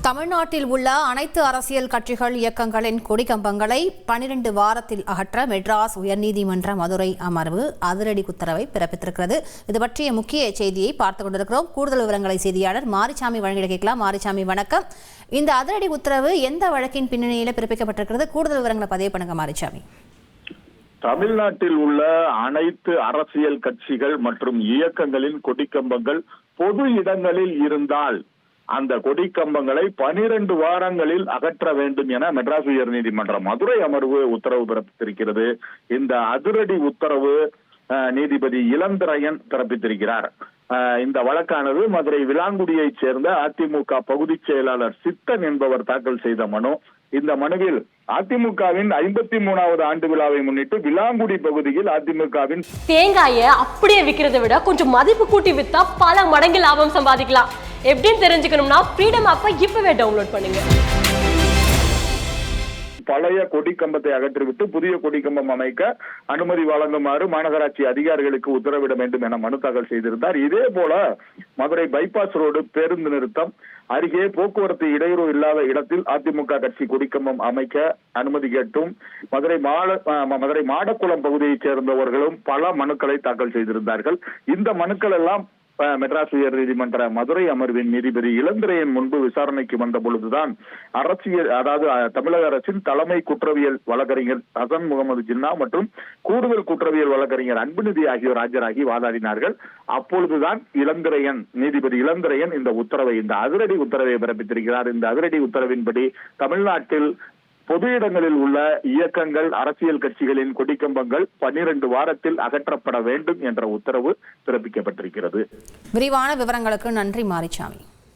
தமிழ்நாட்டில் உள்ள அனைத்து அரசியல் கட்சிகள் இயக்கங்களின் கொடிக்கம்பங்களை 12 வாரத்தில் அகற்ற மெட்ராஸ் உயர்நீதிமன்ற மதுரை அமர்வு அதிரடி உத்தரவை பிறப்பித்திருக்கிறது. இது பற்றிய முக்கிய செய்தியை பார்த்துக் கொண்டிருக்கிறோம். கூடுதல் விவரங்களை செய்தியாளர் மாரிசாமி வழங்கிட கேட்கலாம். மாரிசாமி வணக்கம். இந்த அதிரடி உத்தரவு எந்த வழக்கின் பின்னணியில் பிறப்பிக்கப்பட்டிருக்கிறது? கூடுதல் விவரங்களை பதிவு பண்ணுங்க மாரிசாமி. தமிழ்நாட்டில் உள்ள அனைத்து அரசியல் கட்சிகள் மற்றும் இயக்கங்களின் கொடிக்கம்பங்கள் பொது இடங்களில் இருந்தால் அந்த கொடிக்கம்பங்களை 12 வாரங்களில் அகற்ற வேண்டும் என மெட்ராஸ் உயர்நீதிமன்ற மதுரை அமர்வு உத்தரவு பிறப்பித்திருக்கிறது. இந்த அதிரடி உத்தரவு நீதிபதி இளந்திரையன் பிறப்பித்திருக்கிறார். இந்த வழக்கானது மதுரை விளாங்குடியைச் சேர்ந்த அதிமுக பகுதி செயலாளர் சித்தன் என்பவர் தாக்கல் செய்த மனு. இந்த மனுவில் அதிமுகவின் 53வது ஆண்டு விழாவை முன்னிட்டு விளாங்குடி பகுதியில் அதிமுகவின் தேங்காயை அப்படியே விற்கிறதை விட கொஞ்சம் மதிப்பு கூட்டி வித்தா பல மடங்கு லாபம் சம்பாதிக்கலாம். எப்படின்னு தெரிஞ்சுக்கணும்னா ஃப்ரீடம் ஆப்பை இப்பவே டவுன்லோட் பண்ணுங்க. பழைய கொடிக்கம்பத்தை அகற்றிவிட்டு புதிய கொடிக்கம்பம் அமைக்க அனுமதி வழங்குமாறு மாநகராட்சி அதிகாரிகளுக்கு உத்தரவிட வேண்டும் என மனு தாக்கல் செய்திருந்தார். இதே போல மதுரை பைபாஸ் ரோடு பேருந்து நிறுத்தம் அருகே போக்குவரத்து இடையூறு இல்லாத இடத்தில் அதிமுக கட்சி கொடிக்கம்பம் அமைக்க அனுமதி கேட்டும் மதுரை மாடக்குளம் பகுதியைச் சேர்ந்தவர்களும் பல மனுக்களை தாக்கல் செய்திருந்தார்கள். இந்த மனுக்கள் எல்லாம் மெட்ராஸ் உயர் நீதிமன்ற மதுரை அமர்வின் நீதிபதி இளந்திரையன் முன்பு விசாரணைக்கு வந்த பொழுதுதான் தமிழக அரசின் தலைமை குற்றவியல் வழக்கறிஞர் ஹசன் முகமது ஜின்னா மற்றும் கூடுதல் குற்றவியல் வழக்கறிஞர் அன்புநிதி ஆகியோர் ஆஜராகி வாதாடினார்கள். அப்பொழுதுதான் நீதிபதி இளந்திரையன் இந்த அதிரடி உத்தரவை பிறப்பித்திருக்கிறார். இந்த அதிரடி உத்தரவின்படி தமிழ்நாட்டில் பொது இடங்களில் உள்ள இயக்கங்கள் அரசியல் கட்சிகளின் கொடிக்கம்பங்கள் 12 வாரத்தில் அகற்றப்பட வேண்டும் என்ற உத்தரவு பிறப்பிக்கப்பட்டிருக்கிறது. விரிவான விவரங்களுக்கு நன்றி மாரிசாமி.